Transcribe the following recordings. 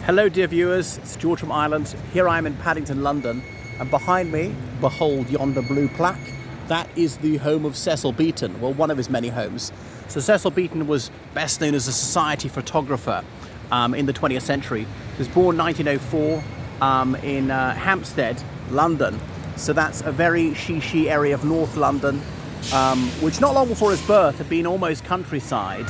Hello dear viewers, it's George from Ireland. Here I am in Paddington, London, and behind me, behold yonder blue plaque. That is the home of Cecil Beaton, well, one of his many homes. So Cecil Beaton was best known as a society photographer in the 20th century. He was born 1904 in Hampstead, London. So that's a very she area of North London, which not long before his birth had been almost countryside.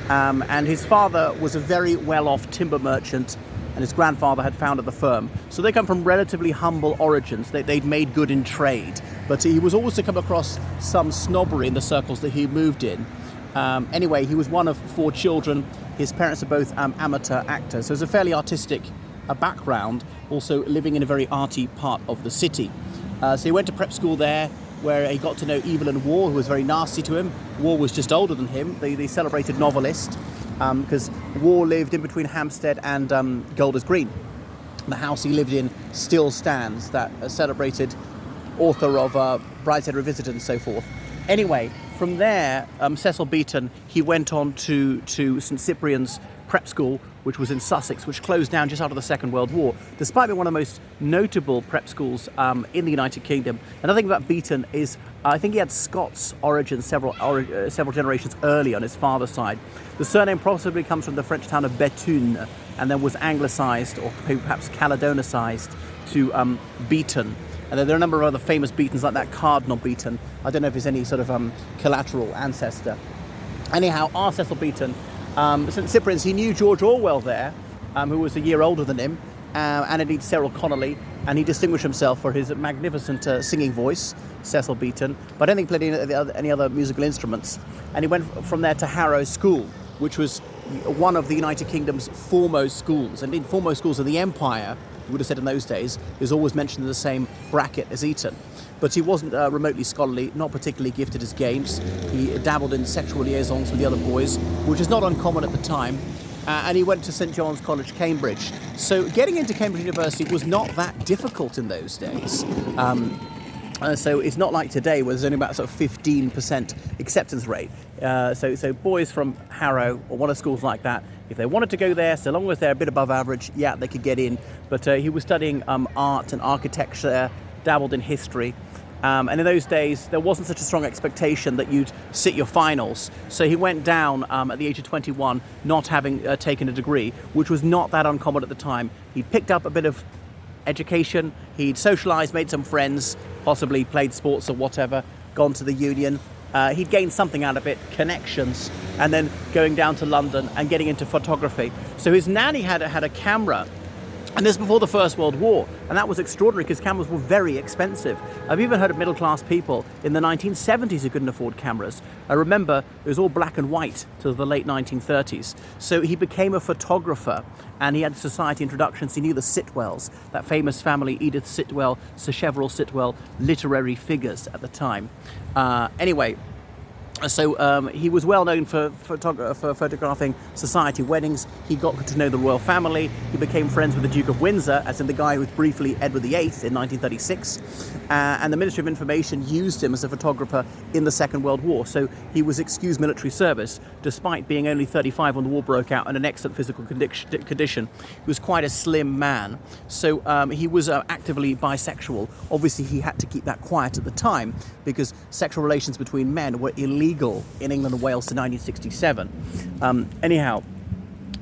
And his father was a very well-off timber merchant, and his grandfather had founded the firm. So they come from relatively humble origins. They'd made good in trade, but he was always to come across some snobbery in the circles that he moved in. Anyway, he was one of 4 children. His parents are both amateur actors, so it's a fairly artistic background, also living in a very arty part of the city. So he went to prep school there, where he got to know Evelyn Waugh, who was very nasty to him. Waugh was just older than him, the celebrated novelist, because Waugh lived in between Hampstead and Golders Green. The house he lived in still stands, that celebrated author of Brideshead Revisited and so forth. Anyway, from there, Cecil Beaton, he went on to St Cyprian's prep school, which was in Sussex, which closed down just after the Second World War, despite being one of the most notable prep schools in the United Kingdom. Another thing about Beaton is I think he had Scots origins several generations early on his father's side. The surname possibly comes from the French town of Bethune, and then was anglicised or perhaps Caledonicised to Beaton. And there are a number of other famous Beatons like that Cardinal Beaton. I don't know if he's any sort of collateral ancestor. Anyhow, our Cecil Beaton, St Cyprian's, he knew George Orwell there, who was a year older than him, and indeed Cyril Connolly, and he distinguished himself for his magnificent singing voice, Cecil Beaton, but I don't think he played any other musical instruments. And he went from there to Harrow School, which was one of the United Kingdom's foremost schools, and indeed foremost schools of the Empire, we would have said in those days, is always mentioned in the same bracket as Eton. But he wasn't remotely scholarly, not particularly gifted as games. He dabbled in sexual liaisons with the other boys, which is not uncommon at the time. And he went to St John's College, Cambridge. So getting into Cambridge University was not that difficult in those days. So it's not like today where there's only about sort of 15% acceptance rate. So boys from Harrow or one of schools like that, if they wanted to go there, so long as they're a bit above average, yeah, they could get in. But he was studying art and architecture, dabbled in history. And in those days, there wasn't such a strong expectation that you'd sit your finals. So he went down at the age of 21, not having taken a degree, which was not that uncommon at the time. He picked up a bit of education, he'd socialised, made some friends, possibly played sports or whatever, gone to the Union. He'd gained something out of it, connections, and then going down to London and getting into photography. So his nanny had a camera, and this before the First World War, and that was extraordinary because cameras were very expensive. I've even heard of middle-class people in the 1970s who couldn't afford cameras. I remember it was all black and white till the late 1930s. So he became a photographer, and he had society introductions. He knew the Sitwells, that famous family, Edith Sitwell, Sacheverell Sitwell, literary figures at the time. Anyway, so he was well known for photographing society weddings. He got to know the royal family. He became friends with the Duke of Windsor, as in the guy who was briefly Edward VIII in 1936. And the Ministry of Information used him as a photographer in the Second World War. So he was excused military service, despite being only 35 when the war broke out and in excellent physical condition. He was quite a slim man. So he was actively bisexual. Obviously, he had to keep that quiet at the time because sexual relations between men were illegal in England and Wales to 1967. Anyhow,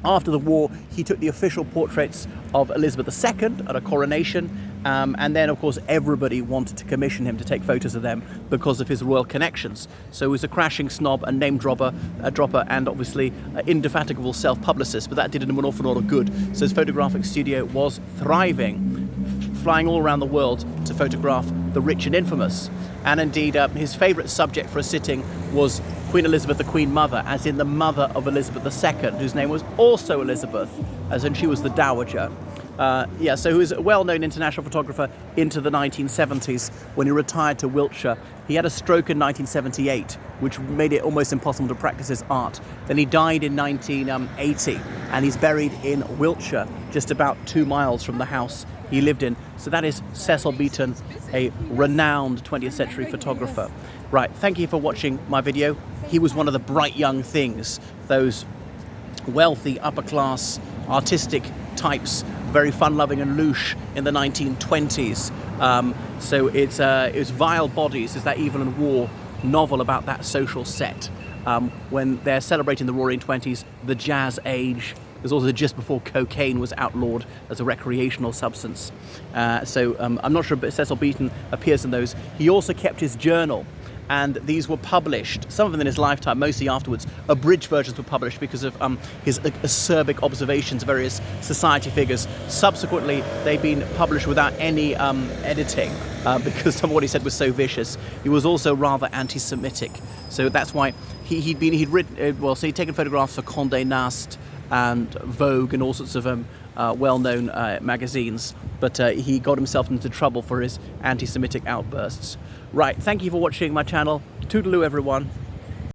after the war, he took the official portraits of Elizabeth II at a coronation, and then, of course, everybody wanted to commission him to take photos of them because of his royal connections. So he was a crashing snob, a name dropper, and obviously an indefatigable self-publicist, but that did him an awful lot of good. So his photographic studio was thriving, flying all around the world to photograph the rich and infamous. And indeed, his favourite subject for a sitting was Queen Elizabeth, the Queen Mother, as in the mother of Elizabeth II, whose name was also Elizabeth, as in she was the Dowager. So he was a well-known international photographer into the 1970s when he retired to Wiltshire. He had a stroke in 1978, which made it almost impossible to practice his art. Then he died in 1980, and he's buried in Wiltshire, just about 2 miles from the house he lived in. So that is Cecil Beaton, a renowned 20th century photographer. Right, thank you for watching my video. He was one of the bright young things, those wealthy upper class artistic types, very fun-loving and louche in the 1920s. So it's Vile Bodies, is that Evil and War novel about that social set. When they're celebrating the Roaring Twenties, the Jazz Age. It was also just before cocaine was outlawed as a recreational substance. So I'm not sure, but Cecil Beaton appears in those. He also kept his journal, and these were published, some of them in his lifetime, mostly afterwards. Abridged versions were published because of his acerbic observations of various society figures. Subsequently, they've been published without any editing because some of what he said was so vicious. He was also rather anti-Semitic, so that's why he'd taken photographs for Condé Nast and Vogue and all sorts of well-known magazines, but he got himself into trouble for his anti-Semitic outbursts. Right, thank you for watching my channel. Toodaloo, everyone.